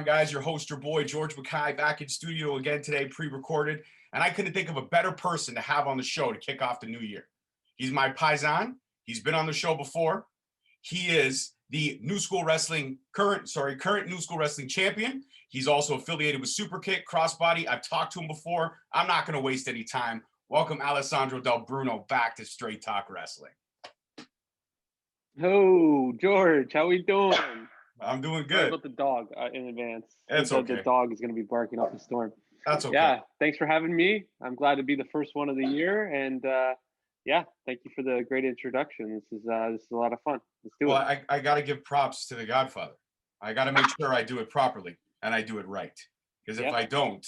on, guys? Your host, your boy, George Mackay, back in studio again today, pre-recorded. And I couldn't think of a better person to have on the show to kick off the new year. He's my paisan. He's been on the show before. He is the New School Wrestling, current New School Wrestling champion. He's also affiliated with Superkick, Crossbody. I've talked to him before. I'm not going to waste any time. Welcome, Alessandro del Bruno, back to Straight Talk Wrestling. Oh, George, how we doing? I'm doing good. Sorry about the dog in advance. It's okay. The dog is going to be barking up the storm. That's okay. Yeah, thanks for having me. I'm glad to be the first one of the year, and thank you for the great introduction. This is a lot of fun. Let's do it. I got to give props to the Godfather. I got to make sure I do it properly and I do it right. Because if I don't,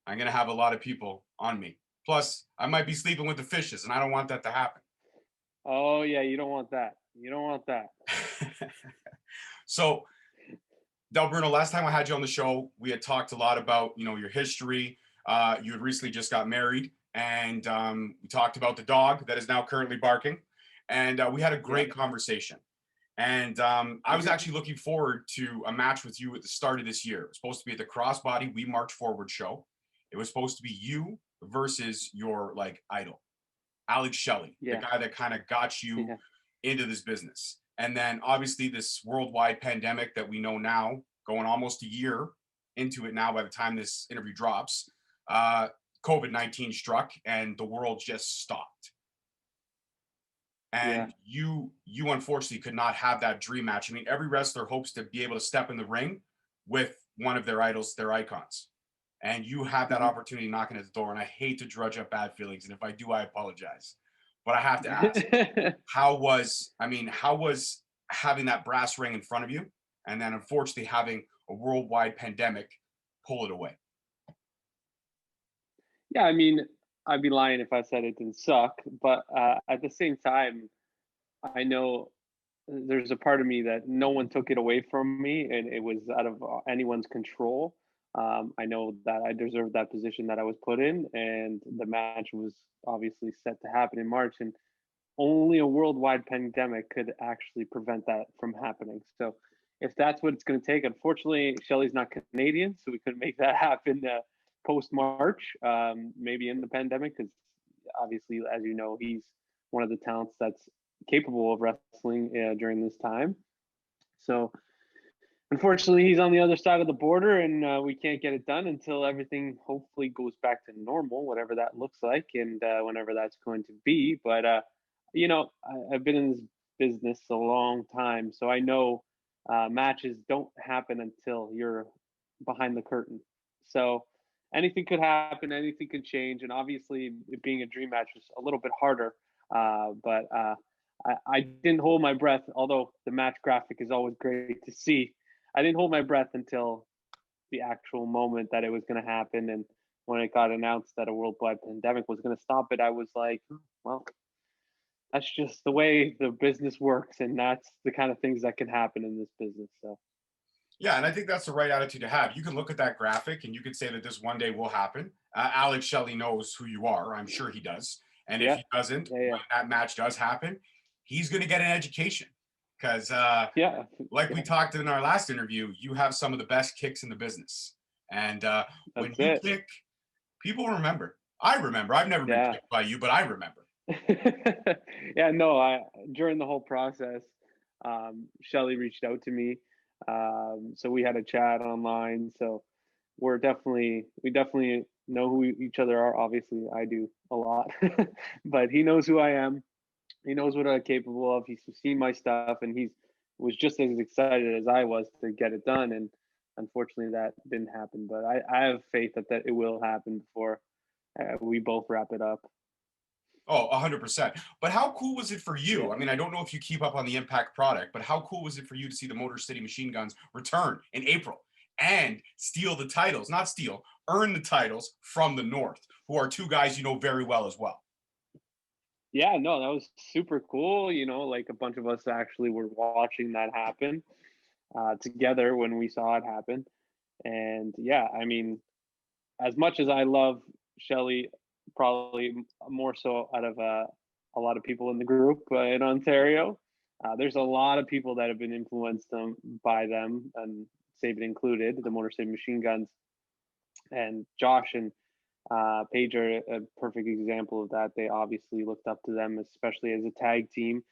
I'm going to have a lot of people on me. Plus, I might be sleeping with the fishes, and I don't want that to happen. Oh, yeah, you don't want that. You don't want that. So, Del Bruno, last time I had you on the show, we had talked a lot about, your history. You had recently just got married, and we talked about the dog that is now currently barking. And we had a great conversation. And I was actually looking forward to a match with you at the start of this year. It was supposed to be at the Crossbody We March Forward show. It was supposed to be you versus your idol, Alex Shelly, the guy that kind of got you into this business. And then obviously this worldwide pandemic that we know now, going almost a year into it now by the time this interview drops, COVID-19 struck and the world just stopped. And you unfortunately could not have that dream match. I mean, every wrestler hopes to be able to step in the ring with one of their idols, their icons. And you have that opportunity knocking at the door. And I hate to drudge up bad feelings. And if I do, I apologize. But I have to ask, how was having that brass ring in front of you and then unfortunately having a worldwide pandemic pull it away? Yeah, I mean, I'd be lying if I said it didn't suck. But at the same time, I know there's a part of me that no one took it away from me, and it was out of anyone's control. I know that I deserved that position that I was put in, and the match was obviously set to happen in March, and only a worldwide pandemic could actually prevent that from happening. So if that's what it's going to take, unfortunately, Shelly's not Canadian, so we couldn't make that happen post-March, maybe in the pandemic, because obviously, as you know, he's one of the talents that's capable of wrestling during this time. So unfortunately, he's on the other side of the border, and we can't get it done until everything hopefully goes back to normal, whatever that looks like, and whenever that's going to be. But, I've been in this business a long time, so I know matches don't happen until you're behind the curtain. So anything could happen, anything could change, and obviously it being a dream match is a little bit harder. But I didn't hold my breath, although the match graphic is always great to see. I didn't hold my breath until the actual moment that it was going to happen. And when it got announced that a worldwide pandemic was going to stop it, I was like, well, that's just the way the business works. And that's the kind of things that can happen in this business. So, yeah, and I think that's the right attitude to have. You can look at that graphic and you can say that this one day will happen. Alex Shelly knows who you are. I'm sure he does. And if he doesn't, when that match does happen, he's going to get an education. Because like we talked in our last interview, you have some of the best kicks in the business. And when you kick, people remember. I remember. I've never been kicked by you, but I remember. During the whole process, Shelly reached out to me. So we had a chat online. So we definitely know who each other are. Obviously, I do a lot, but he knows who I am. He knows what I'm capable of. He's seen my stuff, and he was just as excited as I was to get it done. And unfortunately, that didn't happen. But I have faith that it will happen before we both wrap it up. Oh, 100%. But how cool was it for you? Yeah. I mean, I don't know if you keep up on the Impact product, but how cool was it for you to see the Motor City Machine Guns return in April and earn the titles from the North, who are two guys you know very well as well? Yeah, no, that was super cool. A bunch of us actually were watching that happen together when we saw it happen. And yeah, I mean, as much as I love Shelly, probably more so out of a lot of people in the group in Ontario, there's a lot of people that have been influenced by them and Saban included, the Motor City Machine Guns, and Josh and Paige are a perfect example of that. They obviously looked up to them, especially as a tag team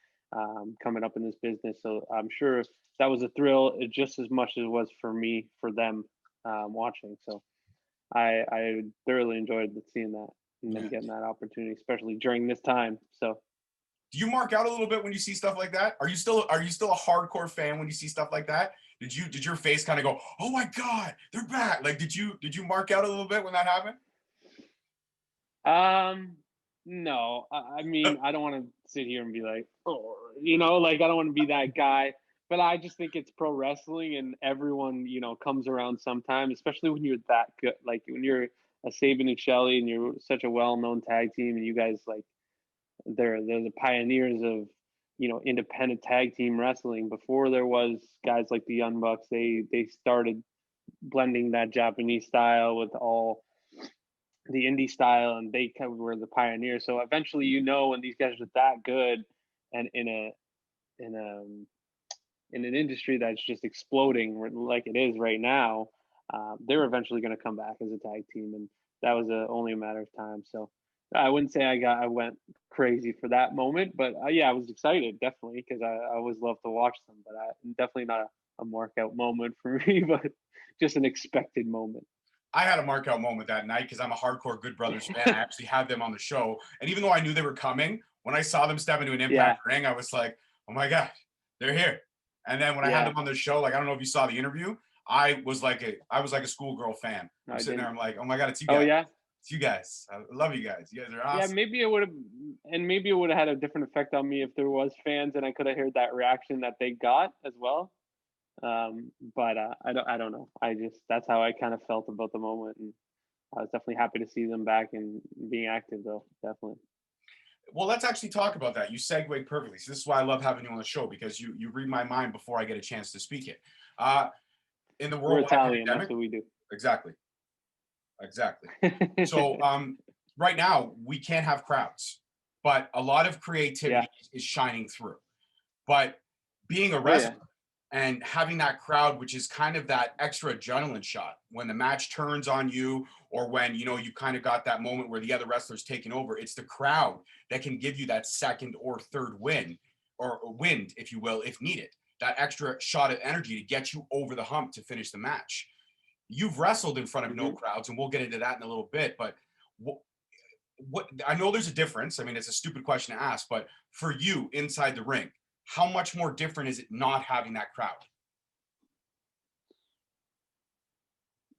coming up in this business. So I'm sure that was a thrill just as much as it was for me, for them watching. So I thoroughly enjoyed seeing that and then getting that opportunity, especially during this time. So do you mark out a little bit when you see stuff like that? Are you still a hardcore fan when you see stuff like that? Did your face kind of go, oh my God, they're back? Like, did you mark out a little bit when that happened? No, I mean, I don't want to sit here and be like, oh, like I don't want to be that guy, but I just think it's pro wrestling and everyone, comes around sometime, especially when you're that good. Like when you're a Saban and Shelly and you're such a well-known tag team and you guys like, they're the pioneers of, independent tag team wrestling. Before there was guys like the Young Bucks, they started blending that Japanese style with all the indie style, and they kind of were the pioneers. So eventually, when these guys are that good, and in an industry that's just exploding like it is right now, they're eventually going to come back as a tag team, and that was only a matter of time. So I wouldn't say I went crazy for that moment, but yeah, I was excited definitely because I always love to watch them, but definitely not a mark out moment for me, but just an expected moment. I had a mark out moment that night because I'm a hardcore Good Brothers fan. I actually had them on the show. And even though I knew they were coming, when I saw them step into an Impact ring, I was like, oh my God, they're here. And then when I had them on the show, like, I don't know if you saw the interview, I was like a schoolgirl fan. I'm sitting there, I'm like, oh my God, it's you guys. Oh, yeah? It's you guys. I love you guys. You guys are awesome. Yeah, maybe it would have had a different effect on me if there was fans and I could have heard that reaction that they got as well. But I don't know. That's how I kind of felt about the moment, and I was definitely happy to see them back and being active, though. Definitely. Well, let's actually talk about that. You segued perfectly. So this is why I love having you on the show, because you read my mind before I get a chance to speak it. In the worldwide Italian. pandemic, That's what we do. Exactly. So right now we can't have crowds, but a lot of creativity is shining through. But being a wrestler and having that crowd, which is kind of that extra adrenaline shot when the match turns on you, or when you kind of got that moment where the other wrestler's taking over, it's the crowd that can give you that second or third win, or wind, if you will, if needed. That extra shot of energy to get you over the hump to finish the match. You've wrestled in front of no crowds, and we'll get into that in a little bit, but what I know there's a difference. I mean, it's a stupid question to ask, but for you inside the ring, how much more different is it not having that crowd?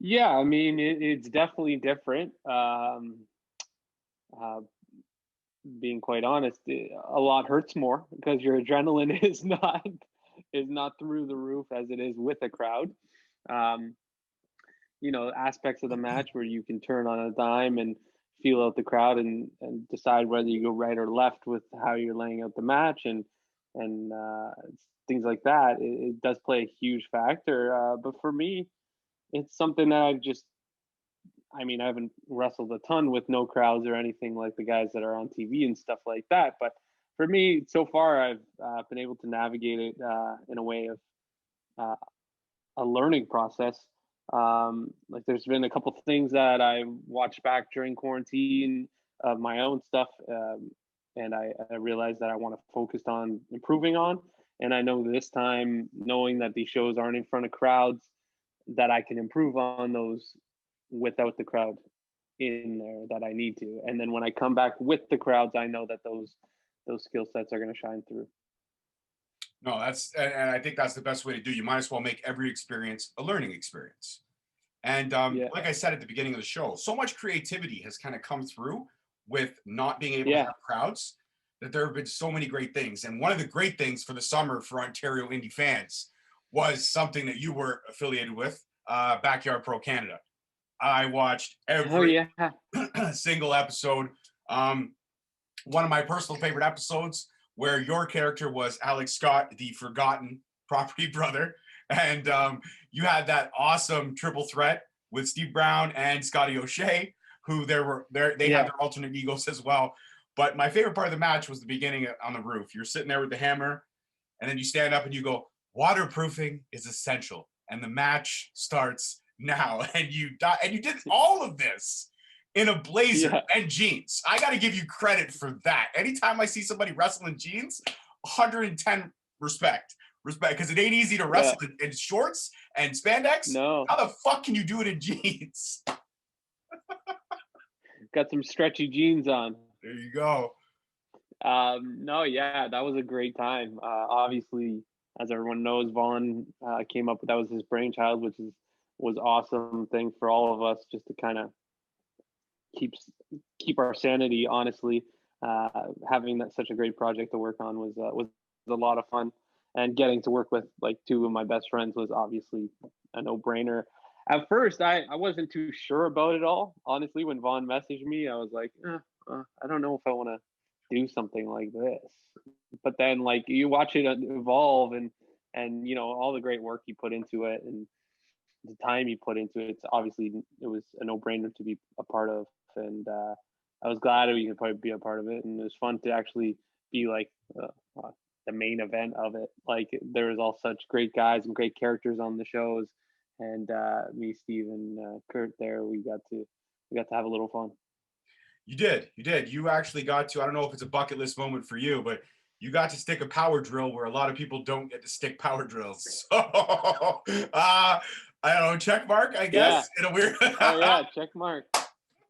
Yeah, I mean, it's definitely different. Being quite honest, a lot hurts more because your adrenaline is not through the roof as it is with a crowd. Aspects of the match where you can turn on a dime and feel out the crowd and decide whether you go right or left with how you're laying out the match and things like that. It does play a huge factor. But for me, it's something that I haven't wrestled a ton with no crowds or anything like the guys that are on TV and stuff like that. But for me, so far, I've been able to navigate it in a way of a learning process. Like there's been a couple things that I watched back during quarantine of my own stuff, and I realized that I want to focus on improving on. And I know this time, knowing that these shows aren't in front of crowds, that I can improve on those without the crowd in there that I need to. And then when I come back with the crowds, I know that those skill sets are going to shine through. No, and I think that's the best way to do. You might as well make every experience a learning experience. And like I said at the beginning of the show, so much creativity has kind of come through with not being able to have crowds, that there have been so many great things. And one of the great things for the summer for Ontario indie fans was something that you were affiliated with, Backyard Pro Canada. I watched every single episode. One of my personal favorite episodes where your character was Alex Scott, the forgotten property brother. And you had that awesome triple threat with Steve Brown and Scotty O'Shea, who they had their alternate egos as well. But my favorite part of the match was the beginning on the roof. You're sitting there with the hammer, and then you stand up and you go, waterproofing is essential. and the match starts now. And you did all of this in a blazer and jeans. I got to give you credit for that. Anytime I see somebody wrestle in jeans, 110 respect, because it ain't easy to wrestle in shorts and spandex. No. How the fuck can you do it in jeans? Got some stretchy jeans on. There you go. No, yeah, that was a great time. Obviously, as everyone knows, Vaughn came up with, that was his brainchild, which was awesome thing for all of us, just to kind of keep our sanity. Honestly, having such a great project to work on was a lot of fun, and getting to work with like two of my best friends was obviously a no-brainer. At first, I wasn't too sure about it all. Honestly, when Vaughn messaged me, I was like, I don't know if I want to do something like this. But then, like, you watch it evolve, and all the great work you put into it, and the time you put into it. It's obviously, it was a no-brainer to be a part of, and I was glad we could probably be a part of it, and it was fun to actually be like the main event of it. Like, there was all such great guys and great characters on the shows, and me, Steve, and Kurt there, we got to have a little fun. You did. You actually got to, I don't know if it's a bucket list moment for you, but you got to stick a power drill where a lot of people don't get to stick power drills. So, I don't know, check mark, I guess, in a weird. Oh yeah, check mark.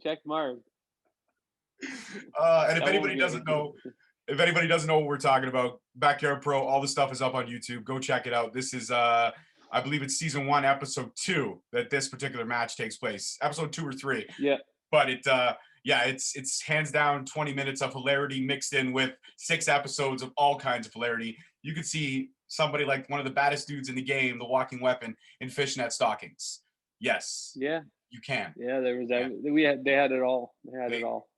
And if anybody doesn't know what we're talking about, Backyard Pro, all the stuff is up on YouTube. Go check it out. This is, I believe it's season 1, episode 2 that this particular match takes place. Episode 2 or 3. Yeah. But it's hands down 20 minutes of hilarity mixed in with 6 episodes of all kinds of hilarity. You could see somebody like one of the baddest dudes in the game, the walking weapon, in fishnet stockings. Yes. Yeah. You can. Yeah, there was that. They had it all.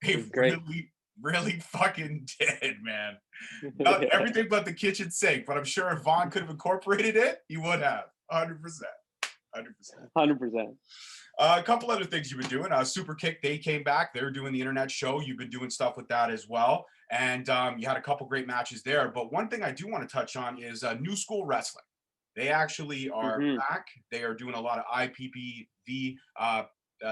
They really fucking did, man. Not everything but the kitchen sink, but I'm sure if Vaughn could have incorporated it, he would have. 100%. 100%. A couple other things you've been doing. Super Kick, they came back. They're doing the internet show. You've been doing stuff with that as well. And you had a couple great matches there. But one thing I do want to touch on is New School Wrestling. They actually are back. They are doing a lot of IPPV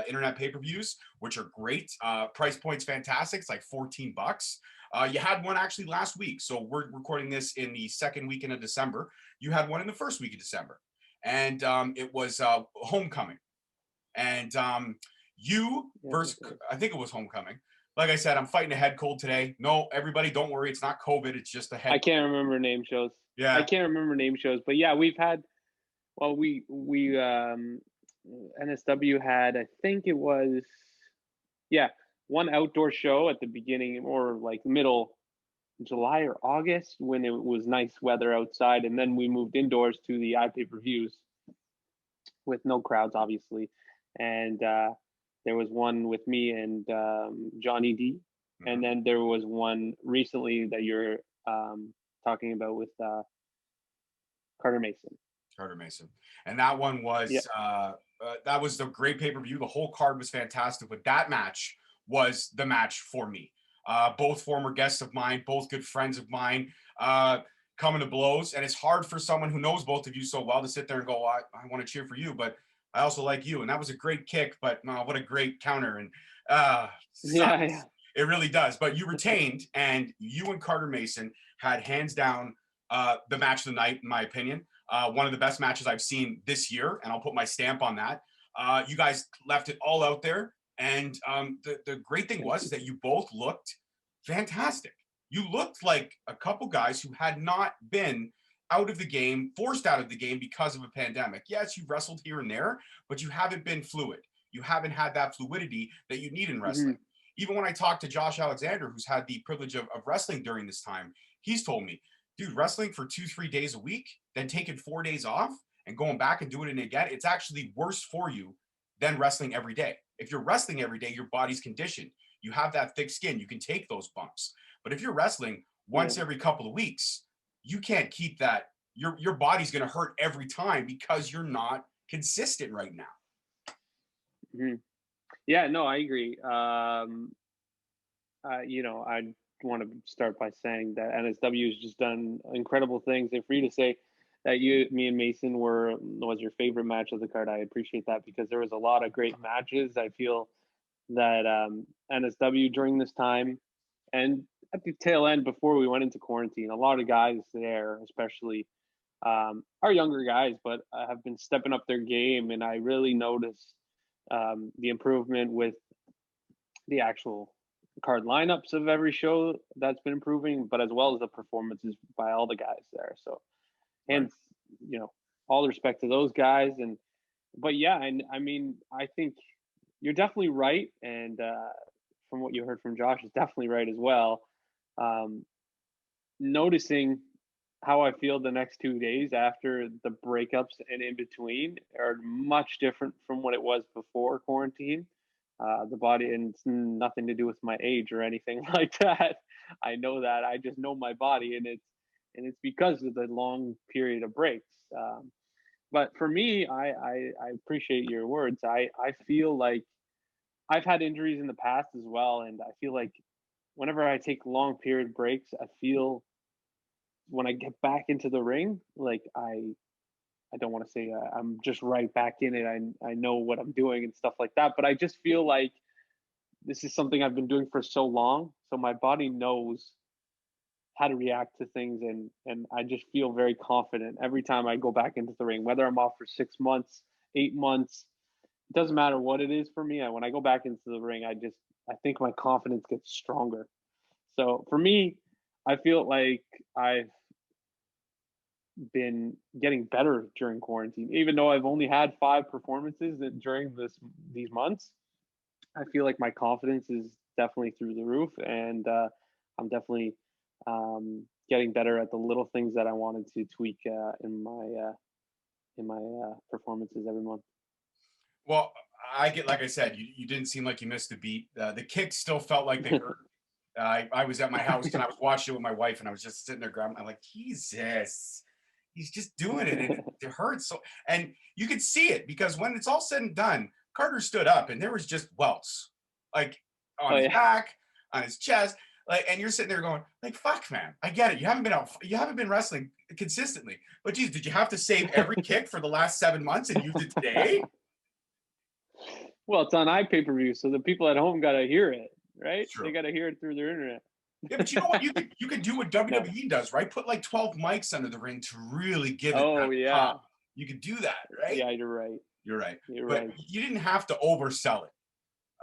internet pay-per-views, which are great. Price point's fantastic. It's like $14. You had one actually last week. So we're recording this in the second weekend of December. You had one in the first week of December. And it was Homecoming. And you versus, I think it was Homecoming. Like I said, I'm fighting a head cold today. No, everybody, don't worry. It's not COVID. It's just a head cold. I can't remember name shows. Yeah. I can't remember name shows. But yeah, we've had, well, we NSW had, I think it was, one outdoor show at the beginning, or like middle July or August, when it was nice weather outside. And then we moved indoors to the iPay-per-views with no crowds, obviously. And there was one with me and Johnny D. And then there was one recently that you're talking about with Carter Mason. And that one was that was the great pay-per-view. The whole card was fantastic, but that match was the match for me. Both former guests of mine, both good friends of mine, coming to blows. And it's hard for someone who knows both of you so well to sit there and go, I want to cheer for you, but I also like you. And that was a great kick, but what a great counter. And it really does. But you retained, and you and Carter Mason had hands down the match of the night, in my opinion. One of the best matches I've seen this year, and I'll put my stamp on that. You guys left it all out there. And the great thing was that you both looked fantastic. You looked like a couple guys who had not been out of the game, forced out of the game because of a pandemic. Yes, you've wrestled here and there, but you haven't been fluid. You haven't had that fluidity that you need in wrestling. Even when I talked to Josh Alexander, who's had the privilege of wrestling during this time, he's told me, dude, wrestling for 2-3 days a week, then taking 4 days off and going back and doing it again, it's actually worse for you than wrestling every day. If you're wrestling every day, your body's conditioned. You have that thick skin. You can take those bumps. But if you're wrestling once every couple of weeks, you can't keep that. Your body's going to hurt every time because you're not consistent right now. Yeah, no, I agree. I want to start by saying that NSW has just done incredible things. And for you to say that me and Mason was your favorite match of the card. I appreciate that because there was a lot of great matches. I feel that NSW during this time and at the tail end before we went into quarantine, a lot of guys there, especially our younger guys, but have been stepping up their game, and I really noticed the improvement with the actual card lineups of every show that's been improving, but as well as the performances by all the guys there. So, and you know, all the respect to those guys. And but yeah, and I mean, I think you're definitely right, and from what you heard from Josh is definitely right as well. Noticing how I feel the next 2 days after the breakups and in between are much different from what it was before quarantine. The body, and it's nothing to do with my age or anything like that. I know that. I just know my body, and it's because of the long period of breaks. But for me, I appreciate your words. I feel like I've had injuries in the past as well, and I feel like whenever I take long period breaks, I feel when I get back into the ring, like I don't want to say I'm just right back in it. I know what I'm doing and stuff like that, but I just feel like this is something I've been doing for so long, so my body knows how to react to things, and I just feel very confident every time I go back into the ring, whether I'm off for 6 months, 8 months, it doesn't matter what it is for me. When I go back into the ring, I think my confidence gets stronger. So for me, I feel like I've been getting better during quarantine, even though I've only had 5 performances during these months. I feel like my confidence is definitely through the roof, and I'm definitely getting better at the little things that I wanted to tweak in my performances every month. Well, I get, like I said, you didn't seem like you missed a beat. The kicks still felt like they hurt. I was at my house and I was watching it with my wife, and I was just sitting there grabbing. I'm like, Jesus, he's just doing it, and it hurts. So, and you could see it because when it's all said and done, Carter stood up, and there was just welts, like on Oh his yeah. back, on his chest, like, and you're sitting there going, like, fuck, man, I get it. You haven't been wrestling consistently, but geez, did you have to save every kick for the last 7 months and use it today? Well, it's on iPay-per-view, so the people at home got to hear it, right? True. They got to hear it through their internet. Yeah, but you know what? You could do what No. WWE does, right? Put like 12 mics under the ring to really give it Oh that yeah. pop. You could do that, right? Yeah, you're right. You're right. You're But right. you didn't have to oversell it.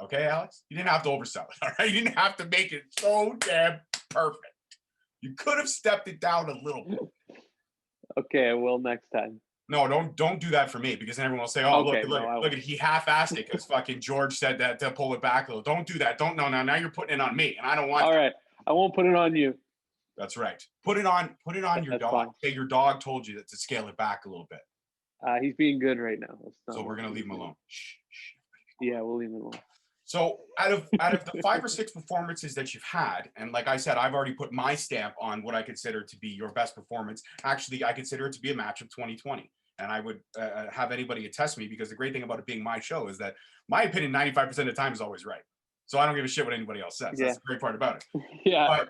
Okay, Alex? You didn't have to oversell it. All right. You didn't have to make it so damn perfect. You could have stepped it down a little bit. Okay, I will next time. No, don't do that for me, because then everyone will say, "Oh, Okay, look at he half-assed it because fucking George said that to pull it back a little." Don't do that. Don't no. Now you're putting it on me, and I don't want. All right, I won't put it on you. That's right. Put it on your That's dog. fine. Say your dog told you that to scale it back a little bit. He's being good right now. So we're gonna leave him alone. Shh, shh. Yeah, we'll leave him alone. So out of the 5 or 6 performances that you've had, and like I said, I've already put my stamp on what I consider to be your best performance. Actually, I consider it to be a match of 2020. And I would have anybody attest me, because the great thing about it being my show is that my opinion 95% of the time is always right. So I don't give a shit what anybody else says. Yeah. That's the great part about it. Yeah. But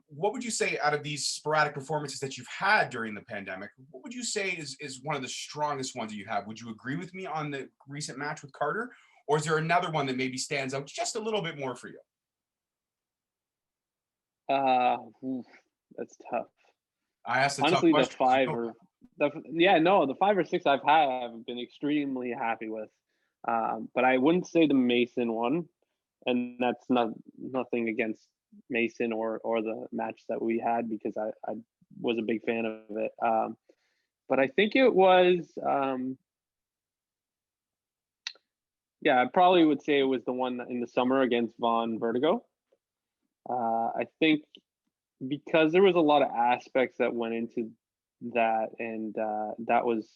what would you say out of these sporadic performances that you've had during the pandemic, what would you say is one of the strongest ones that you have? Would you agree with me on the recent match with Carter? Or is there another one that maybe stands out just a little bit more for you? That's tough. I asked a Honestly, tough the question. five or the 5 or 6 I've had I've been extremely happy with. But I wouldn't say the Mason one, and that's nothing against Mason or the match that we had, because I was a big fan of it. But I think it was yeah, I probably would say it was the one in the summer against Von Vertigo. I think because there was a lot of aspects that went into that, and that was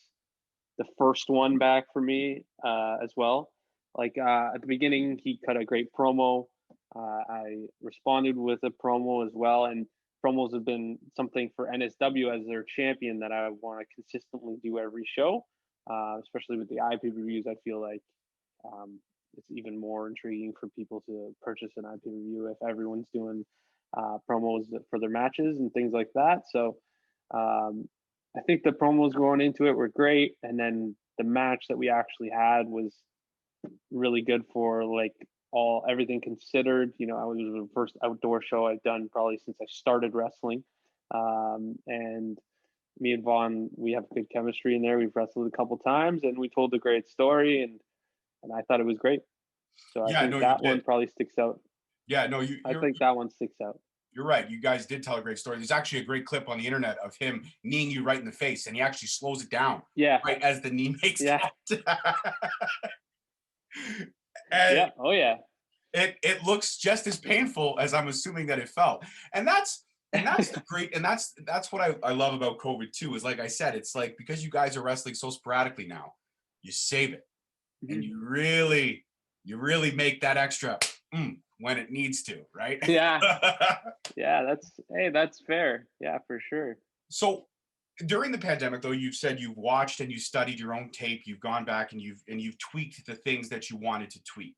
the first one back for me as well. Like at the beginning, he cut a great promo. I responded with a promo as well, and promos have been something for NSW as their champion that I want to consistently do every show, especially with the iPay-per-views. I feel like it's even more intriguing for people to purchase an iPay-per-view if everyone's doing promos for their matches and things like that. So I think the promos going into it were great, and then the match that we actually had was really good for like all everything considered. You know, I was the first outdoor show I've done probably since I started wrestling, and me and Vaughn, we have good chemistry in there. We've wrestled a couple times, and we told a great story, and I thought it was great. So I Yeah, think no, you that one did. probably sticks out. Yeah, no, I think that one sticks out. you're right. You guys did tell a great story. There's actually a great clip on the internet of him kneeing you right in the face, and he actually slows it down Yeah, right as the knee makes yeah, contact. And yeah. Oh yeah. it looks just as painful as I'm assuming that it felt. And that's the great, and that's what I love about COVID too, is like I said, it's like because you guys are wrestling so sporadically now, you save it and Mhm. you really make that extra when it needs to, right? Yeah, yeah. That's fair. Yeah, for sure. So during the pandemic, though, you've said you've watched and you studied your own tape, you've gone back and you've tweaked the things that you wanted to tweak.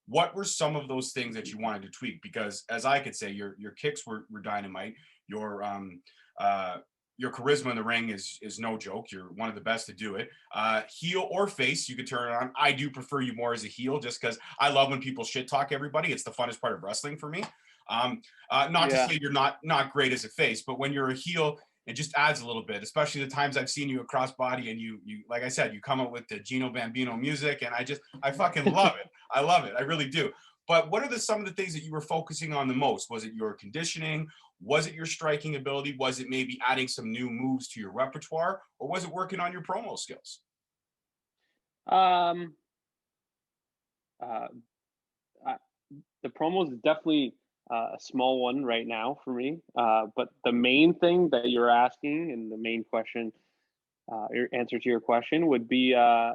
What were some of those things that you wanted to tweak? Because as I could say, your kicks were dynamite. Your uh your charisma in the ring is no joke. You're one of the best to do it. Heel or face, you could turn it on. I do prefer you more as a heel, just because I love when people shit talk everybody. It's the funnest part of wrestling for me. Um, not to Yeah, say you're not great as a face, but when you're a heel, it just adds a little bit, especially the times I've seen you across body and you like I said, you come up with the Gino Bambino music, and I fucking love it. I love it. I really do. But what are some of the things that you were focusing on the most? Was it your conditioning? Was it your striking ability? Was it maybe adding some new moves to your repertoire? Or was it working on your promo skills? um, uh, I, the promos is definitely a small one right now for me. But the main thing that you're asking, and the main question, your answer to your question, would be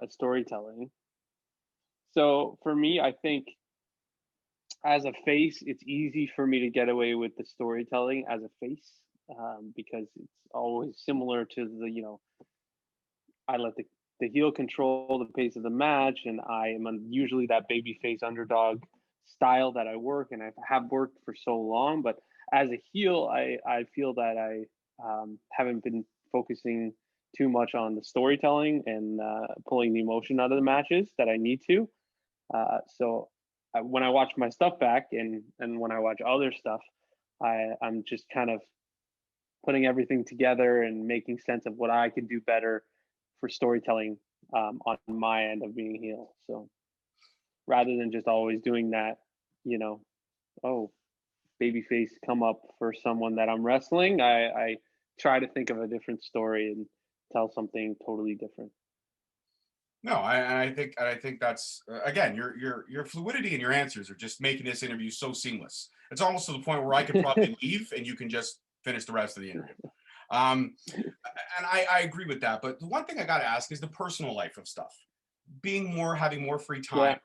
storytelling. So for me, I think as a face, it's easy for me to get away with the storytelling as a face, because it's always similar to I let the heel control the pace of the match, and I am usually that baby face underdog style that I work, and I have worked for so long. But as a heel, I feel that I haven't been focusing too much on the storytelling and pulling the emotion out of the matches that I need to. So when I watch my stuff back, and when I watch other stuff, I'm just kind of putting everything together and making sense of what I could do better for storytelling, on my end of being heel. So rather than just always doing that, you know, oh, babyface come up for someone that I'm wrestling, I try to think of a different story and tell something totally different. No, I think that's again your fluidity and your answers are just making this interview so seamless. It's almost to the point where I could probably leave and you can just finish the rest of the interview. Um, and I agree with that. But the one thing I got to ask is the personal life of stuff. Having more free time,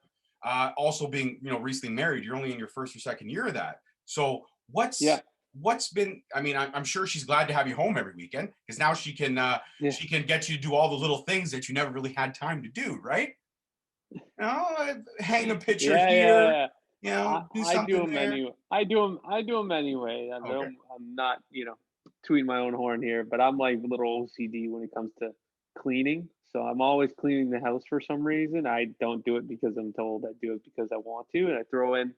Yeah, also being recently married. You're only in your first or second year of that. So yeah, what's been? I mean, I'm sure she's glad to have you home every weekend because now yeah, she can get you to do all the little things that you never really had time to do, right? Hang a picture yeah, yeah, here, yeah. do I do something them there. anyway. I do them anyway. Okay. I'm not, tooting my own horn here, but I'm like a little OCD when it comes to cleaning. So I'm always cleaning the house for some reason. I don't do it because I'm told. I do it because I want to, and I throw in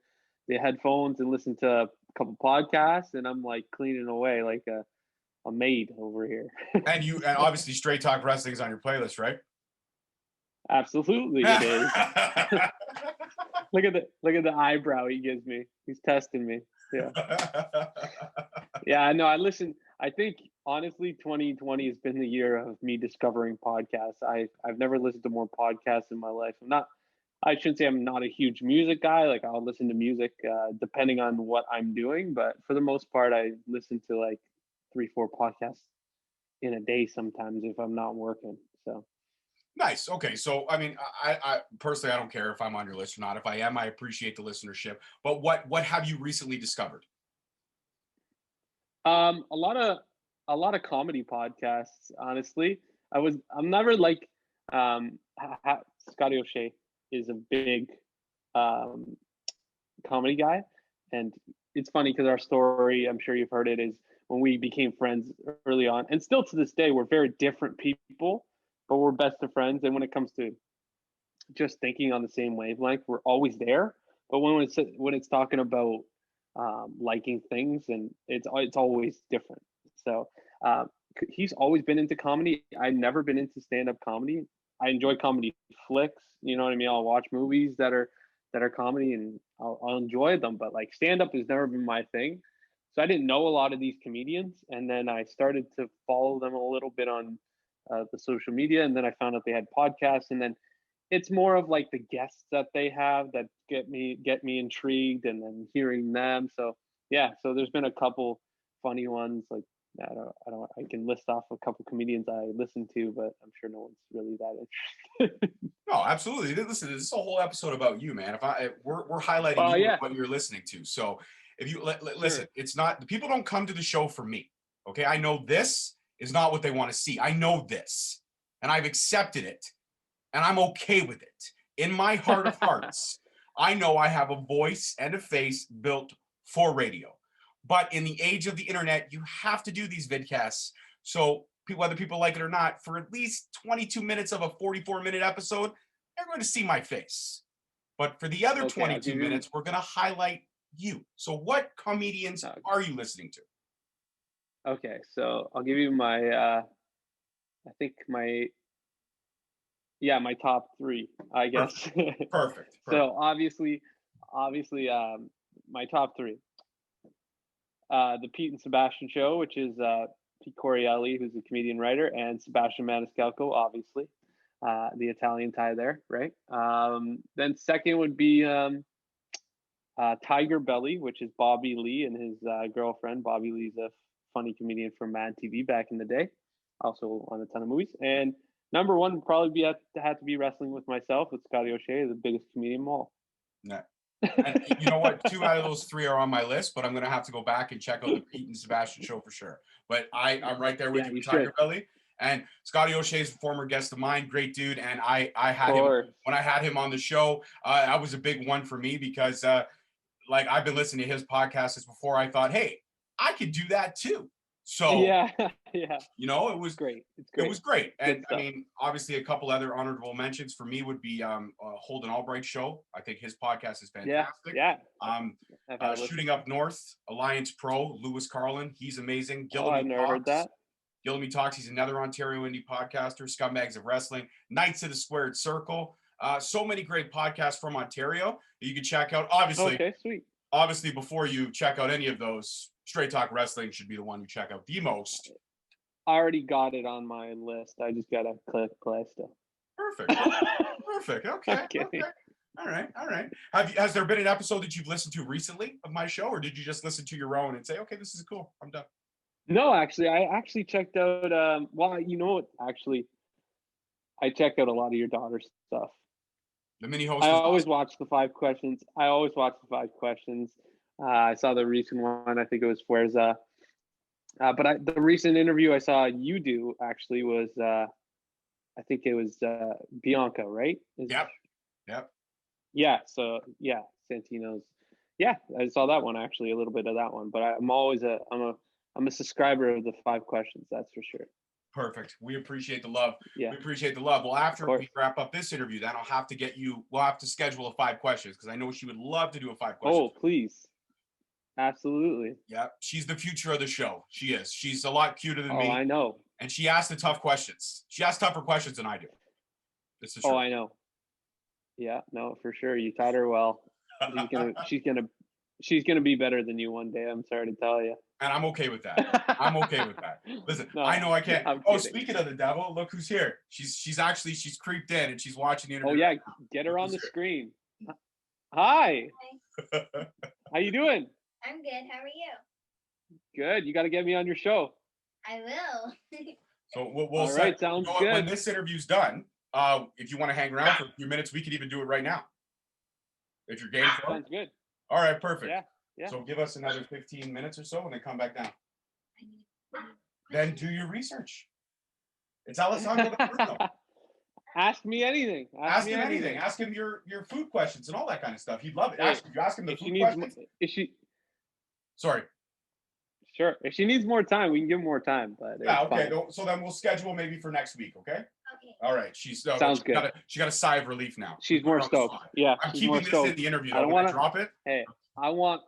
the headphones and listen to a couple podcasts, and I'm like cleaning away like a maid over here. And obviously Straight Talk Wrestling is on your playlist, right? Absolutely, it is. Look at the eyebrow he gives me. He's testing me. Yeah. Yeah, no, I listen. I think honestly, 2020 has been the year of me discovering podcasts. I've never listened to more podcasts in my life. I shouldn't say I'm not a huge music guy. Like I'll listen to music depending on what I'm doing, but for the most part, I listen to like 3, 4 podcasts in a day sometimes if I'm not working. So Nice. Okay. So, I mean, I personally, I don't care if I'm on your list or not. If I am, I appreciate the listenership. But what have you recently discovered? a lot of comedy podcasts. Honestly, I'm never like Scotty O'Shea is a big um, comedy guy, and it's funny because our story, I'm sure you've heard it, is when we became friends early on, and still to this day, we're very different people, but we're best of friends. And when it comes to just thinking on the same wavelength, we're always there. But when it's talking about liking things, and it's always different. So he's always been into comedy. I've never been into stand-up comedy. I enjoy comedy flicks. You know what I mean? I'll watch movies that are comedy, and I'll enjoy them. But like stand-up has never been my thing. So I didn't know a lot of these comedians, and then I started to follow them a little bit on the social media, and then I found out they had podcasts, and then it's more of like the guests that they have that get me intrigued, and then hearing them. So yeah, so there's been a couple funny ones. Like I can list off a couple comedians I listen to, but I'm sure no one's really that interested. No, absolutely. Listen, this is a whole episode about you, man. We're highlighting Oh you and yeah, what you're listening to. So if you listen, sure. it's not the people don't come to the show for me. Okay, I know this is not what they want to see. I know this, and I've accepted it, and I'm okay with it. In my heart of hearts, I know I have a voice and a face built for radio. But in the age of the internet, you have to do these vidcasts. So whether people like it or not, for at least 22 minutes of a 44-minute episode, they're going to see my face. But for the other Okay, I'll 22 give you. minutes, we're going to highlight you. So what comedians are you listening to? Okay, so I'll give you my. I think my my top three, I guess. Perfect. Perfect. So obviously, my top three. The Pete and Sebastian Show, which is Pete Corielli, who's a comedian writer, and Sebastian Maniscalco, obviously, the Italian tie there, right? Then second would be Tiger Belly, which is Bobby Lee and his girlfriend. Bobby Lee's a funny comedian from Mad TV back in the day, also on a ton of movies. And number one would probably had to be Wrestling with Myself with Scotty O'Shea, the biggest comedian of all. Yeah. And you know what? 2 out of those 3 are on my list, but I'm going to have to go back and check out the Pete and Sebastian show for sure. But I'm right there with you with Tiger Belly. And Scotty O'Shea is a former guest of mine, great dude. And I had him when I had him on the show. That was a big one for me because like I've been listening to his podcasts before. I thought, hey, I could do that too. So yeah, you know, it was great. It's great. It was great. And I mean, obviously a couple other honorable mentions for me would be Holden Albright show. I think his podcast is fantastic. Yeah. Shooting Up North, Alliance Pro, Lewis Carlin, he's amazing. I've never heard that. Gillamy Talks, he's another Ontario indie podcaster. Scumbags of Wrestling, Knights of the Squared Circle. So many great podcasts from Ontario that you can check out. Obviously, okay, sweet. Obviously, before you check out any of those, Straight Talk Wrestling should be the one you check out the most. I already got it on my list. I just gotta click play still. Perfect. Perfect. Okay. All right. Has there been an episode that you've listened to recently of my show, or did you just listen to your own and say, okay, this is cool, I'm done? No, actually, I actually checked out. Well, you know what? Actually, I checked out a lot of your daughter's stuff. The mini host. I always watch the 5 questions. I saw the recent one. I think it was Fuerza. But the recent interview I saw you do actually was, I think it was Bianca, right? Yep. Yeah. So yeah, Santino's. Yeah, I saw that one actually, a little bit of that one. But I'm a subscriber of the 5 questions. That's for sure. Perfect. We appreciate the love. Yeah. We appreciate the love. Well, after we wrap up this interview, then I'll have to get you. We'll have to schedule a 5 questions because I know she would love to do a 5 questions. Oh, please. Absolutely. Yeah, she's the future of the show. She is. She's a lot cuter than me. I know. And she asks the tough questions. She asks tougher questions than I do. This is true. Oh, I know. Yeah, no, for sure. You taught her well. She's gonna be better than you one day. I'm sorry to tell you. And I'm okay with that. Listen, no, I know I can't. Speaking of the devil, look who's here. She's creeped in and she's watching the interview. Oh yeah, get her on the screen. Hi. How you doing? I'm good. How are you? Good. You got to get me on your show. I will. So we'll all right, sounds good. When this interview's done, if you want to hang around for a few minutes, we could even do it right now. If you're game for it. Sounds good. All right, perfect. Yeah. So give us another 15 minutes or so and then come back down. Then do your research. It's Alessandro the Bruno. Ask me anything. Ask him anything. Ask him your food questions and all that kind of stuff. He'd love it. Ask him the food questions. Sorry. Sure. If she needs more time, we can give more time. But Yeah, it's okay. fine. So then we'll schedule maybe for next week, okay? Okay. All right. She's Sounds good. She got a sigh of relief now. She's We put her more on the stoked. spot. Yeah, I'm she's more keeping this stoked. in the interview I though. don't When I want to. drop it. Hey, I want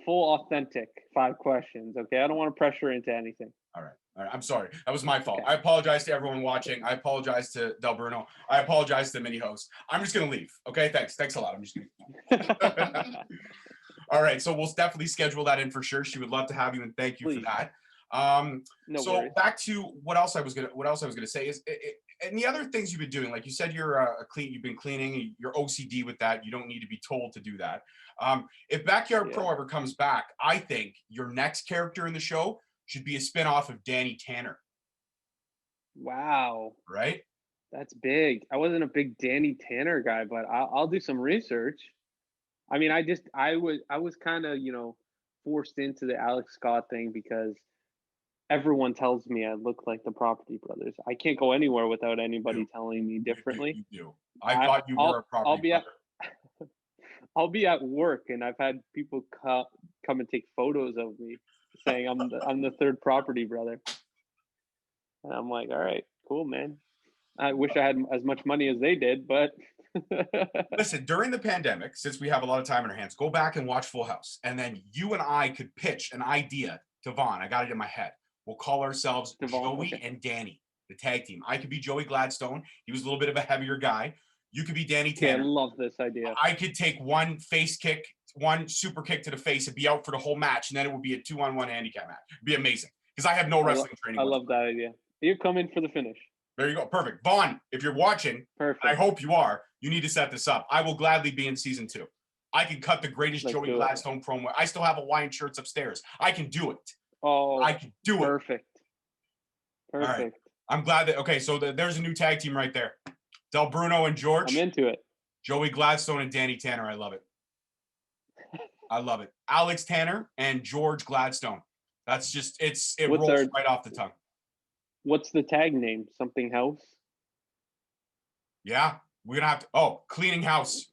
full, authentic 5 questions. Okay, I don't want to pressure into anything. All right. All right. I'm sorry. That was my fault. Okay. I apologize to everyone watching. I apologize to Del Bruno. I apologize to the mini host. I'm just gonna leave. Okay. Thanks. Thanks a lot. I'm just gonna. All right. So we'll definitely schedule that in for sure. She would love to have you, and thank you Please. for that. No So worries. back to what else I was gonna say is, and the other things you've been doing, like you said, you've been cleaning. You're OCD with that. You don't need to be told to do that. If Backyard Pro ever comes back, I think your next character in the show should be a spinoff of Danny Tanner. Wow, Right? that's big. I wasn't a big Danny Tanner guy, but I'll do some research. I mean, I was kind of forced into the Alex Scott thing because everyone tells me I look like the Property Brothers. I can't go anywhere without anybody telling me differently. You do. I thought you were a Property Brother. I'll be at work and I've had people come and take photos of me saying I'm the third Property Brother. And I'm like, all right, cool, man. I wish I had as much money as they did, but Listen, during the pandemic, since we have a lot of time in our hands, go back and watch Full House. And then you and I could pitch an idea to Vaughn. I got it in my head. We'll call ourselves Joey and Danny, the tag team. I could be Joey Gladstone. He was a little bit of a heavier guy. You could be Danny Tanner. I love this idea. I could take one face kick, one super kick to the face, and be out for the whole match, and then it would be a 2-on-1 handicap match. It'd be amazing. Because I have no wrestling training. I love that idea. You come in for the finish. There you go. Perfect. Vaughn, if you're watching, perfect. I hope you are. You need to set this up. I will gladly be in season 2. I can cut the greatest Joey Gladstone promo. I still have Hawaiian shirts upstairs. I can do it. Oh, I can do it. Perfect. Perfect. All right. I'm glad that. Okay, so there's a new tag team right there. Del Bruno and George. I'm into it. Joey Gladstone and Danny Tanner. I love it. I love it. Alex Tanner and George Gladstone. That's just it rolls right off the tongue. What's the tag name? Something House? Yeah, we're gonna have to. Cleaning House.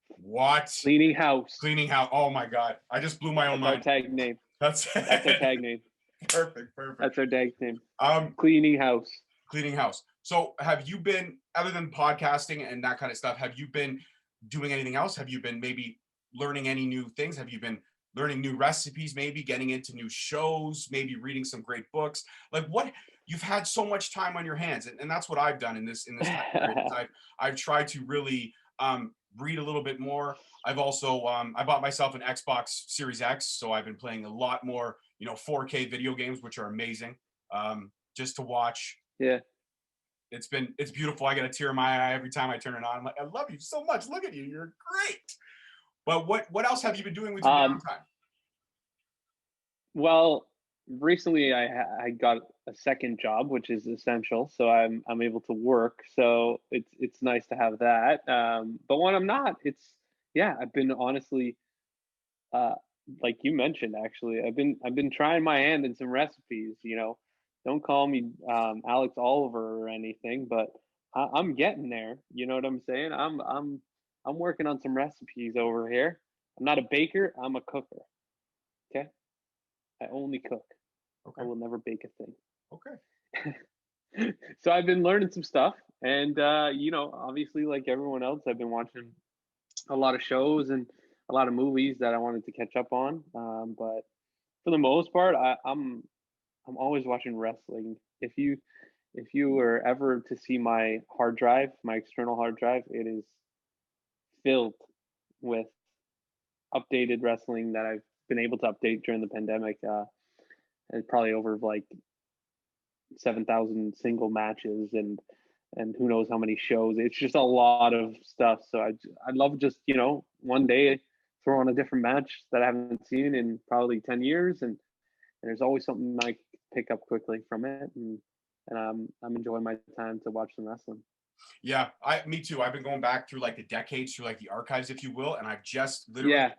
What? Cleaning House. Cleaning House. Oh my God! I just blew my own mind. Our tag name. That's our tag name. Perfect. That's our tag name. Cleaning House. Cleaning House. So, have you been, other than podcasting and that kind of stuff, have you been doing anything else? Have you been maybe learning any new things? Have you been learning new recipes? Maybe getting into new shows? Maybe reading some great books? Like what? You've had so much time on your hands, and that's what I've done in this time period. I've tried to really read a little bit more. I've also I bought myself an Xbox Series X, so I've been playing a lot more 4K video games, which are amazing, just to watch. Yeah, it's beautiful. I get a tear in my eye every time I turn it on. I'm like, I love you so much. Look at you, you're great. But what else have you been doing with your downtime? Well, recently I got a second job, which is essential, so I'm able to work. So it's nice to have that. But when I'm not, I've been honestly, like you mentioned, actually, I've been trying my hand in some recipes. Don't call me Alex Oliver or anything, but I'm getting there. You know what I'm saying? I'm working on some recipes over here. I'm not a baker. I'm a cooker. Okay, I only cook. Okay. I will never bake a thing. Okay. So I've been learning some stuff, and obviously, like everyone else, I've been watching a lot of shows and a lot of movies that I wanted to catch up on. But for the most part, I'm always watching wrestling. If you were ever to see my hard drive, my external hard drive, it is filled with updated wrestling that I've been able to update during the pandemic. And probably over like 7,000 single matches and who knows how many shows. It's just a lot of stuff. So I'd love just one day throw on a different match that I haven't seen in probably 10 years, and there's always something I pick up quickly from it, and I'm enjoying my time to watch some wrestling. Yeah, me too. I've been going back through like the decades, through like the archives, if you will, and I've just literally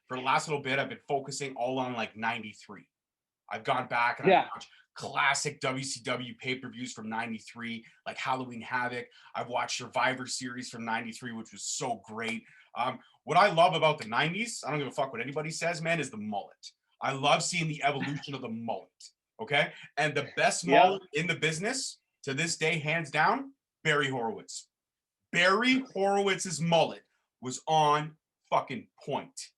for the last little bit, I've been focusing all on like 93. I've gone back and I've watched classic WCW pay-per-views from 93, like Halloween Havoc. I've watched Survivor Series from 93, which was so great. What I love about the 90s, I don't give a fuck what anybody says, man, is the mullet. I love seeing the evolution of the mullet. Okay. And the best Yeah. mullet in the business to this day, hands down, Barry Horowitz. Barry Horowitz's mullet was on fucking point.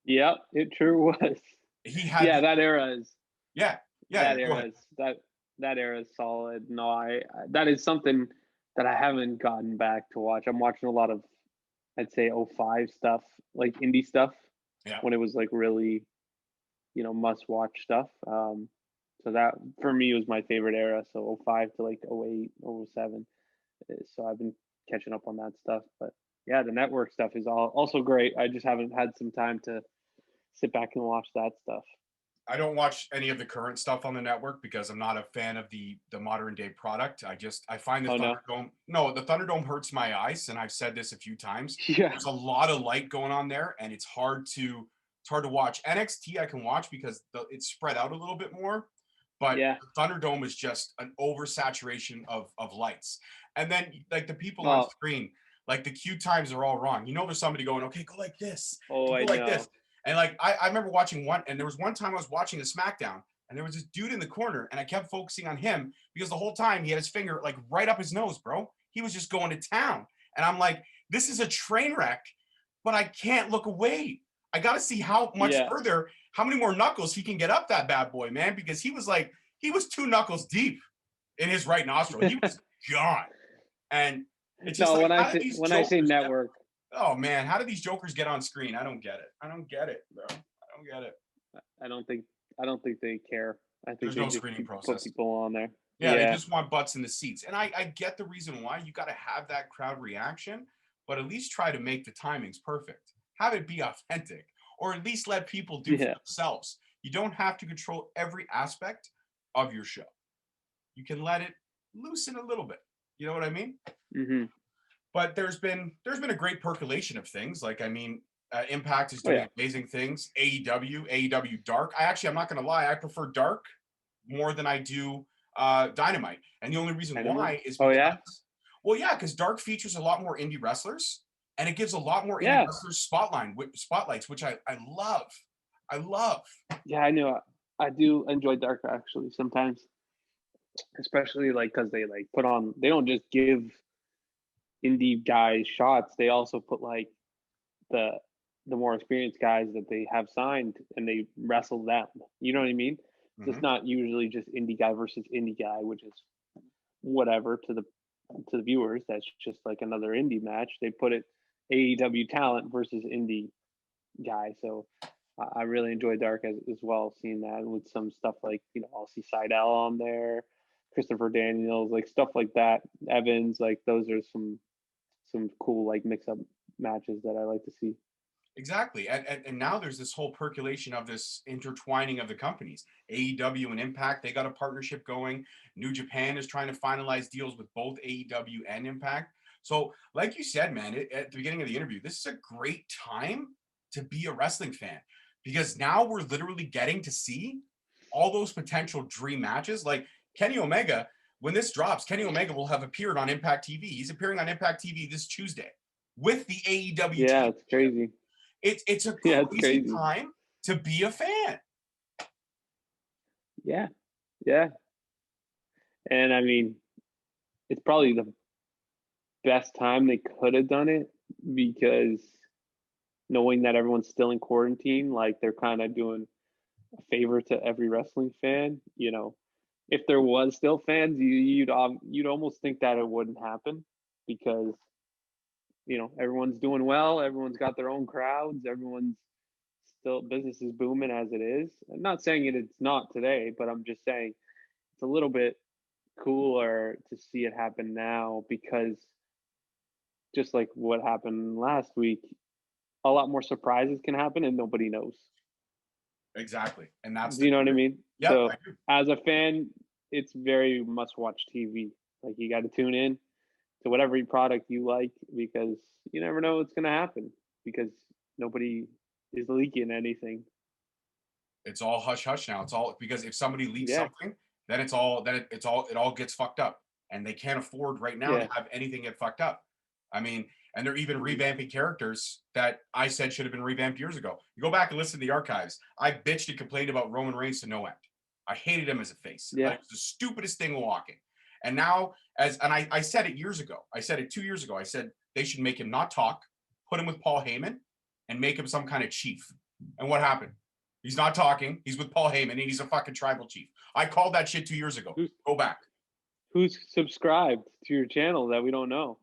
Yeah, it sure was. He had Yeah, that era is yeah, that go ahead. era is that era is solid. No, I that is something that I haven't gotten back to watch. I'm watching a lot of, I'd say, '05 stuff, like indie stuff, Yeah. when it was like really, must watch stuff. So that for me was my favorite era. So '05 to like '08, '07. So I've been catching up on that stuff. But yeah, the network stuff is also great. I just haven't had some time to sit back and watch that stuff. I don't watch any of the current stuff on the network because I'm not a fan of the modern day product. I find the Oh no. Thunderdome. No, the Thunderdome hurts my eyes, and I've said this a few times. Yeah. There's a lot of light going on there, and it's hard to watch. NXT I can watch because it's spread out a little bit more, but Yeah. the Thunderdome is just an oversaturation of lights. And then like the people on Well, screen, like the cue times are all wrong. There's somebody going, okay, go like this, oh, I go like know. this. And like I remember watching one, and there was one time I was watching a SmackDown, and there was this dude in the corner, and I kept focusing on him because the whole time he had his finger like right up his nose, bro. He was just going to town. And I'm like, this is a train wreck, but I can't look away. I got to see how much further, how many more knuckles he can get up that bad boy, man, because he was 2 knuckles deep in his right nostril. He was gone. And it's just no, like, when I say network. Oh man, how do these jokers get on screen? I don't get it. I don't get it, bro. I don't get it. I don't think they care. I think There's they no just screening put process. people on there. Yeah, they just want butts in the seats. And I get the reason why. You got to have that crowd reaction, but at least try to make the timings perfect. Have it be authentic, or at least let people do for themselves. You don't have to control every aspect of your show. You can let it loosen a little bit. You know what I mean? Mm-hmm. But there's been a great percolation of things. Like, I mean, Impact is doing amazing things. AEW Dark. I'm not going to lie. I prefer Dark more than I do Dynamite. And the only reason why is because, because Dark features a lot more indie wrestlers, and it gives a lot more indie wrestlers spotlights, which I love. I love. Yeah, I know. I do enjoy Dark actually sometimes, especially like because they like put on. They don't just give indie guys shots. They also put like the more experienced guys that they have signed, and they wrestle them. You know what I mean? Mm-hmm. So it's not usually just indie guy versus indie guy, which is whatever to the viewers. That's just like another indie match. They put it AEW talent versus indie guy. So I really enjoy Dark as well, seeing that with some stuff like, I'll see Seidel on there, Christopher Daniels, like stuff like that, Evans, like those are some cool like mix up matches that I like to see. Exactly. And now there's this whole percolation of this intertwining of the companies. AEW and Impact, they got a partnership going. New Japan is trying to finalize deals with both AEW and Impact. So like you said, man, at the beginning of the interview, this is a great time to be a wrestling fan, because now we're literally getting to see all those potential dream matches. Like Kenny Omega, when this drops, Kenny Omega will have appeared on Impact TV. He's appearing on Impact TV this Tuesday with the AEW. Yeah, it's crazy. It's a crazy time to be a fan. Yeah. And I mean, it's probably the best time they could have done it, because knowing that everyone's still in quarantine, like they're kind of doing a favor to every wrestling fan. If there was still fans, you'd almost think that it wouldn't happen, because everyone's doing well, everyone's got their own crowds, everyone's still, business is booming as it is. I'm not saying it's not today, but I'm just saying it's a little bit cooler to see it happen now, because just like what happened last week, a lot more surprises can happen and nobody knows. Exactly. And that's do you know what I mean? Yeah, so as a fan, it's very must watch TV. Like, you got to tune in to whatever product you like, because you never know what's going to happen, because nobody is leaking anything. It's all hush hush now. It's all because if somebody leaks something, then it all gets fucked up, and they can't afford right now to have anything get fucked up. I mean, And they're even revamping characters that I said should have been revamped years ago. You go back and listen to the archives. I bitched and complained about Roman Reigns to no end. I hated him as a face. Yeah. It was the stupidest thing walking. And now, I said it years ago. I said it 2 years ago. I said they should make him not talk, put him with Paul Heyman, and make him some kind of chief. And what happened? He's not talking. He's with Paul Heyman, and he's a fucking tribal chief. I called that shit 2 years ago. Go back. Who's subscribed to your channel that we don't know?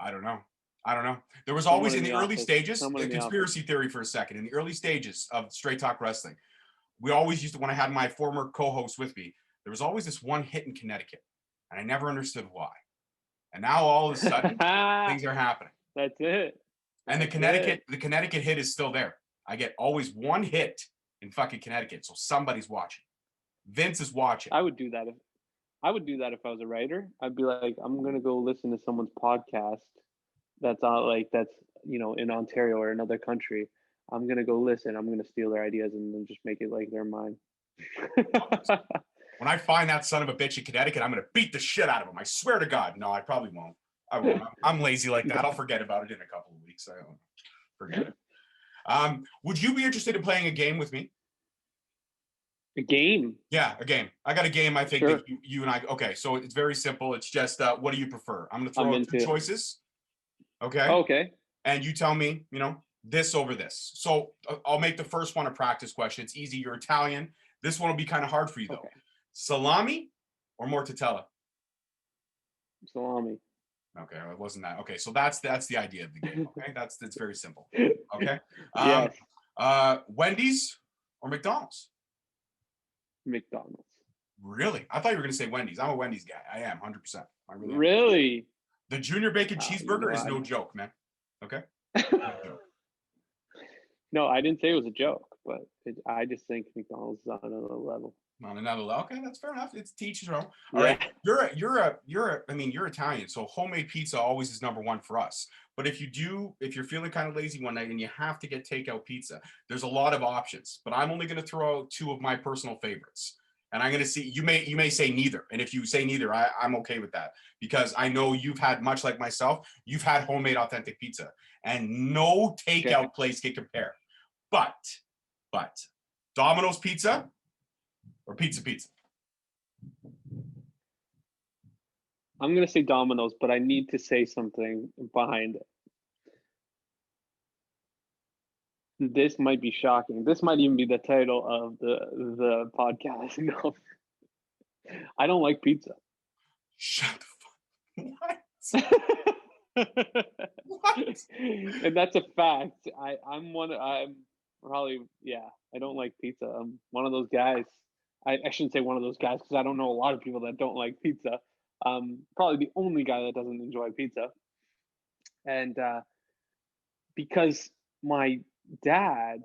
I don't know. There was always in the early stages, a conspiracy theory for a second, in the early stages of Straight Talk Wrestling, we always used to, when I had my former co-host with me, there was always this one hit in Connecticut, and I never understood why. And now all of a sudden, things are happening. That's it. And the Connecticut hit is still there. I get always one hit in fucking Connecticut, so somebody's watching. Vince is watching. I would do that if I was a writer. I'd be like, I'm gonna go listen to someone's podcast that's on in Ontario or another country. I'm gonna go listen. I'm gonna steal their ideas and then just make it like they're mine. When I find that son of a bitch in Connecticut, I'm gonna beat the shit out of him. I swear to God. No, I probably won't. I won't. I'm lazy like that. I'll forget about it in a couple of weeks. I don't forget it. Would you be interested in playing a game with me? A game? Yeah, a game. I got a game. I think Sure. that you and I. Okay, so it's very simple. It's just what do you prefer? I'm gonna throw out two choices. Okay. Okay. And you tell me, this over this. So I'll make the first one a practice question. It's easy. You're Italian. This one will be kind of hard for you though. Okay. Salami or mortadella? Salami. Okay, it wasn't that. Okay, so that's the idea of the game. Okay, that's very simple. Okay. Yes. Wendy's or McDonald's? McDonald's. Really? I thought you were going to say Wendy's. I'm a Wendy's guy. I am 100%. I really am. Really? The junior bacon cheeseburger is no joke, man. Okay. No, I didn't say it was a joke, but I just think McDonald's is on another level. On another level. Okay, that's fair enough. It's teach your own. Yeah. All right. You're Italian, so homemade pizza always is number one for us. But if you're feeling kind of lazy one night and you have to get takeout pizza, there's a lot of options. But I'm only going to throw out two of my personal favorites. And I'm going to see, you may say neither. And if you say neither, I'm okay with that. Because I know you've had, much like myself, you've had homemade authentic pizza. And no takeout place can compare. But, Domino's Pizza or Pizza? I'm going to say Domino's, but I need to say something behind it. This might be shocking. This might even be the title of the podcast. No, I don't like pizza. Shut the fuck. What? What? And that's a fact. I don't like pizza. I'm one of those guys. I shouldn't say one of those guys because I don't know a lot of people that don't like pizza. Probably the only guy that doesn't enjoy pizza. And because my dad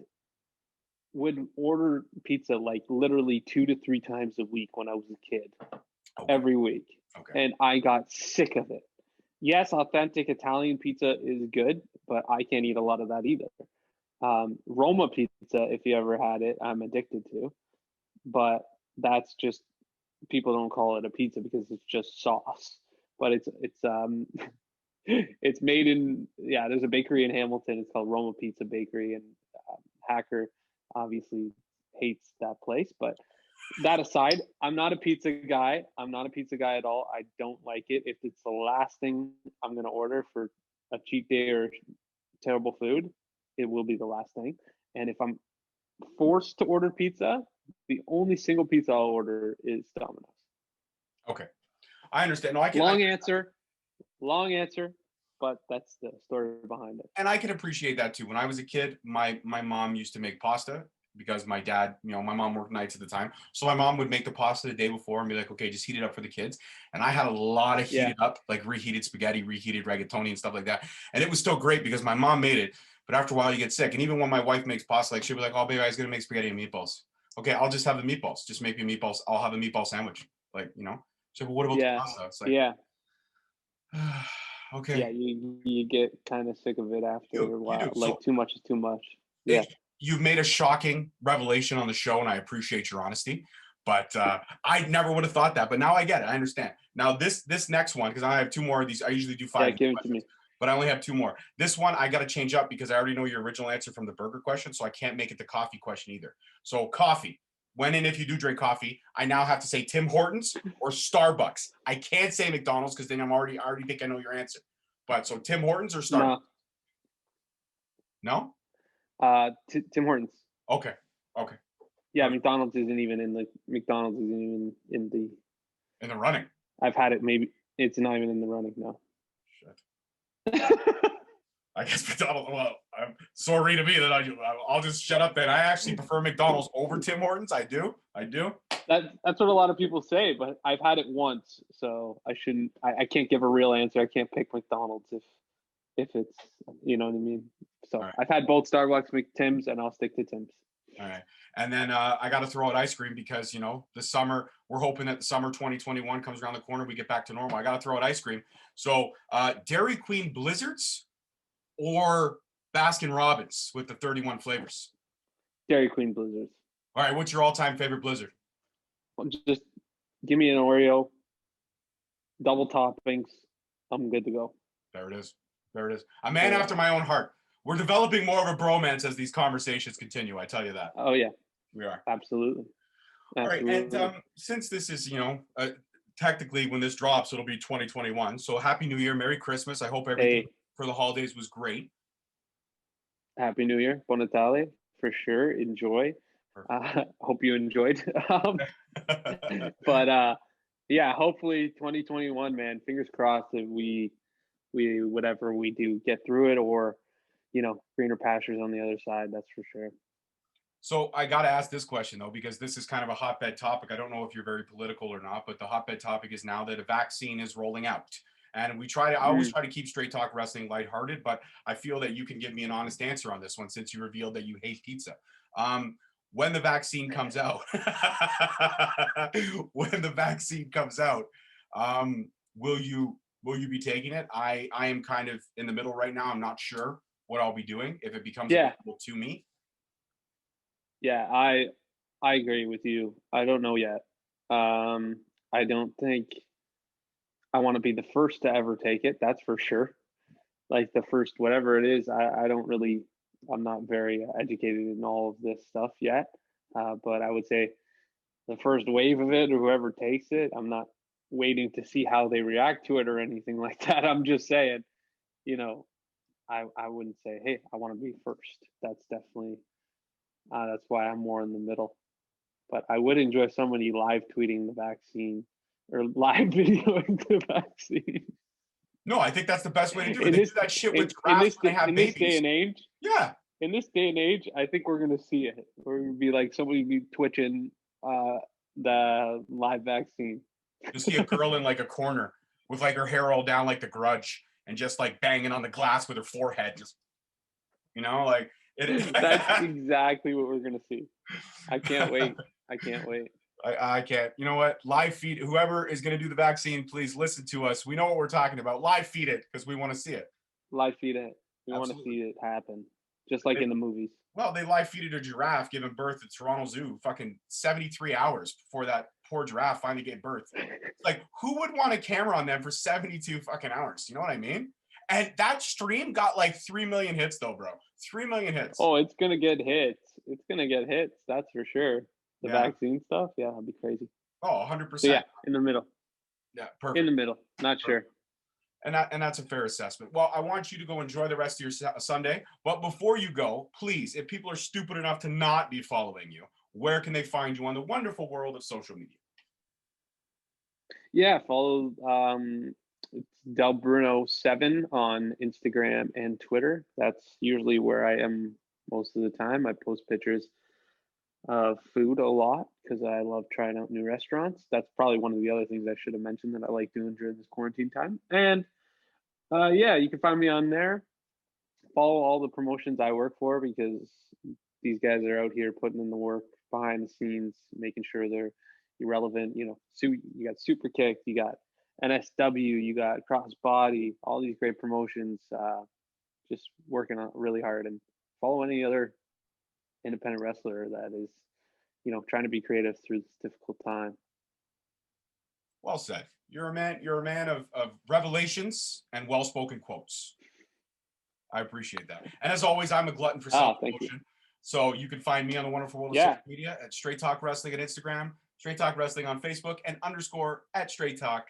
would order pizza like literally 2 to 3 times a week when I was a kid, every week. Okay. And I got sick of it. Yes, authentic Italian pizza is good, but I can't eat a lot of that either. Roma pizza, if you ever had it, I'm addicted to. But that's just, people don't call it a pizza because it's just sauce. But it's it's made in, there's a bakery in Hamilton. It's called Roma Pizza Bakery, and Hacker obviously hates that place. But that aside, I'm not a pizza guy. I'm not a pizza guy at all. I don't like it. If it's the last thing I'm going to order for a cheat day or terrible food, it will be the last thing. And if I'm forced to order pizza, the only single pizza I'll order is Domino's. Okay. I understand. No, I can. Long answer, but that's the story behind it. And I can appreciate that too. When I was a kid, my mom used to make pasta because my dad, my mom worked nights at the time. So my mom would make the pasta the day before and be like, okay, just heat it up for the kids. And I had a lot of heated up, like reheated spaghetti, reheated rigatoni and stuff like that. And it was still great because my mom made it. But after a while you get sick. And even when my wife makes pasta, like she'll be like, oh, baby, I was going to make spaghetti and meatballs. Okay, I'll just have the meatballs. Just make me meatballs. I'll have a meatball sandwich. Like, So what about the pasta? It's like, okay. Yeah, you get kind of sick of it after a while. Like, too much is too much. Yeah. You've made a shocking revelation on the show, and I appreciate your honesty. But I never would have thought that. But now I get it. I understand. Now this next one, because I have 2 more of these. I usually do 5. Yeah, give it to me. but I only have 2 more. This one I got to change up because I already know your original answer from the burger question, so I can't make it the coffee question either. So coffee. When and if you do drink coffee, I now have to say Tim Hortons or Starbucks. I can't say McDonald's because then I already think I know your answer. But so Tim Hortons or Starbucks? No? Tim Hortons. Okay. Yeah, McDonald's isn't even in the In the running. I've had it. Maybe it's not even in the running now. Shit. I guess McDonald's. Well, I'm sorry to me that I'll just shut up then. I actually prefer McDonald's over Tim Hortons. I do. That's what a lot of people say, but I've had it once, so I shouldn't. I can't give a real answer. I can't pick McDonald's if it's, you know what I mean. So right. I've had both Starbucks, McTim's, and I'll stick to Tim's. All right. And then I got to throw out ice cream because, the summer, we're hoping that the summer 2021 comes around the corner. We get back to normal. I got to throw out ice cream. So Dairy Queen Blizzards or Baskin Robbins with the 31 flavors? Dairy Queen Blizzards. All right. What's your all-time favorite Blizzard? Just give me an Oreo, double toppings. I'm good to go. There it is. A man after my own heart. We're developing more of a bromance as these conversations continue. I tell you that. Oh yeah, we are. Absolutely. All right, and since this is, technically when this drops, it'll be 2021. So Happy New Year, Merry Christmas. I hope everything for the holidays was great. Happy New Year, Buon Natale, for sure. Enjoy. Hope you enjoyed. But yeah, hopefully 2021, man. Fingers crossed that we whatever we do get through it, or greener pastures on the other side. That's for sure. So I got to ask this question though, because this is kind of a hotbed topic. I don't know if you're very political or not, but the hotbed topic is now that a vaccine is rolling out. And I always try to keep Straight Talk Wrestling lighthearted, but I feel that you can give me an honest answer on this one since you revealed that you hate pizza. When the vaccine comes out, will you be taking it? I am kind of in the middle right now. I'm not sure what I'll be doing if it becomes available to me. Yeah, I agree with you. I don't know yet. I don't think I want to be the first to ever take it. That's for sure. Like the first, whatever it is, I'm not very educated in all of this stuff yet. But I would say the first wave of it, or whoever takes it, I'm not waiting to see how they react to it or anything like that. I'm just saying, I wouldn't say, hey, I want to be first. That's definitely, that's why I'm more in the middle. But I would enjoy somebody live tweeting the vaccine or live videoing the vaccine. No, I think that's the best way to do it. They do that shit with giraffes when they have babies. In this day and age, yeah. In this day and age, I think we're gonna see it. We're gonna be like somebody be twitching the live vaccine. You see a girl in like a corner with like her hair all down like the Grudge and just like banging on the glass with her forehead, just like it. That's exactly what we're gonna see. I can't wait. I can't. You know what? Live feed. Whoever is going to do the vaccine, please listen to us. We know what we're talking about. Live feed it because we want to see it. Live feed it. We want to see it happen, just like in the movies. Well, they live feeded a giraffe giving birth at Toronto Zoo fucking 73 hours before that poor giraffe finally gave birth. Like, who would want a camera on them for 72 fucking hours? You know what I mean? And that stream got like 3 million hits though, bro. 3 million hits. Oh, it's going to get hits. That's for sure. The vaccine stuff, yeah, that'd be crazy. Oh, 100%. So yeah, in the middle. Yeah, perfect. In the middle, not perfect. Sure. And that's a fair assessment. Well, I want you to go enjoy the rest of your Sunday. But before you go, please, if people are stupid enough to not be following you, where can they find you on the wonderful world of social media? Yeah, follow it's Del Bruno 7 on Instagram and Twitter. That's usually where I am most of the time. I post pictures of food a lot because I love trying out new restaurants. That's probably one of the other things I should have mentioned that I like doing during this quarantine time. And yeah, you can find me on there. Follow all the promotions I work for because these guys are out here putting in the work behind the scenes, making sure they're irrelevant. You got Superkick, you got NSW, you got Crossbody, all these great promotions. Just working on really hard, and follow any other independent wrestler that is, trying to be creative through this difficult time. Well said. You're a man of revelations and well-spoken quotes. I appreciate that. And as always, I'm a glutton for thank you. self-promotion. So you can find me on the wonderful world of social media at Straight Talk Wrestling on Instagram, Straight Talk Wrestling on Facebook, and _ at Straight Talk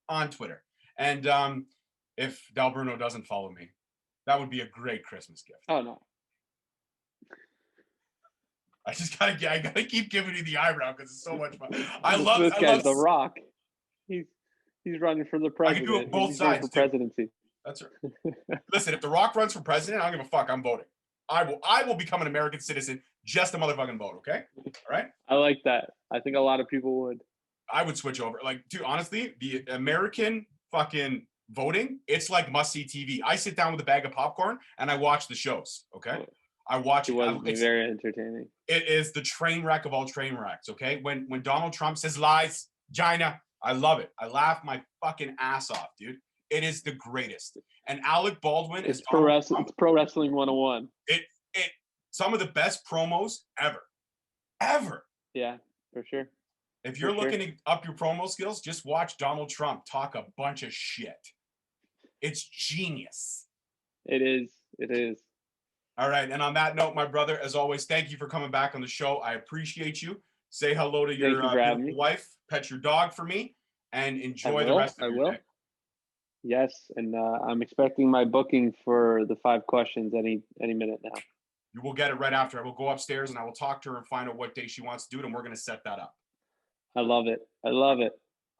on Twitter. And if Del Bruno doesn't follow me, that would be a great Christmas gift. Oh no. I gotta keep giving you the eyebrow because it's so much fun. This guy's The Rock. He's running for the president. I can do it both sides. For presidency. That's right. Listen, if The Rock runs for president, I don't give a fuck. I'm voting. I will become an American citizen just to motherfucking vote. Okay, all right. I like that. I think a lot of people would. I would switch over. Like, dude, honestly, the American fucking voting, it's like must-see TV. I sit down with a bag of popcorn and I watch the shows. Okay, I watch it. It's very entertaining. It is the train wreck of all train wrecks. Okay, when Donald Trump says lies, China, I love it. I laugh my fucking ass off, dude. It is the greatest. And Alec Baldwin is pro wrestling. It's pro wrestling 101. It some of the best promos ever. Yeah, for sure. If you're looking to up your promo skills, just watch Donald Trump talk a bunch of shit. It's genius. It is. All right. And on that note, my brother, as always, thank you for coming back on the show. I appreciate you. Say hello to your beautiful wife. Pet your dog for me. And enjoy the rest of your day. Yes. And I'm expecting my booking for the 5 questions any minute now. You will get it right after. I will go upstairs and I will talk to her and find out what day she wants to do it. And we're going to set that up. I love it. All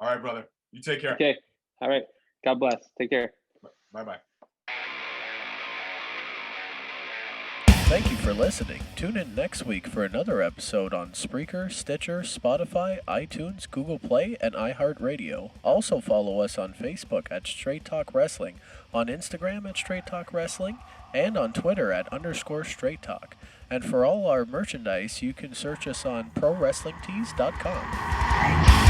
right, brother. You take care. Okay. All right. God bless. Take care. Bye-bye. Thank you for listening. Tune in next week for another episode on Spreaker, Stitcher, Spotify, iTunes, Google Play, and iHeartRadio. Also follow us on Facebook at Straight Talk Wrestling, on Instagram at Straight Talk Wrestling, and on Twitter at _Straight Talk. And for all our merchandise, you can search us on ProWrestlingTees.com.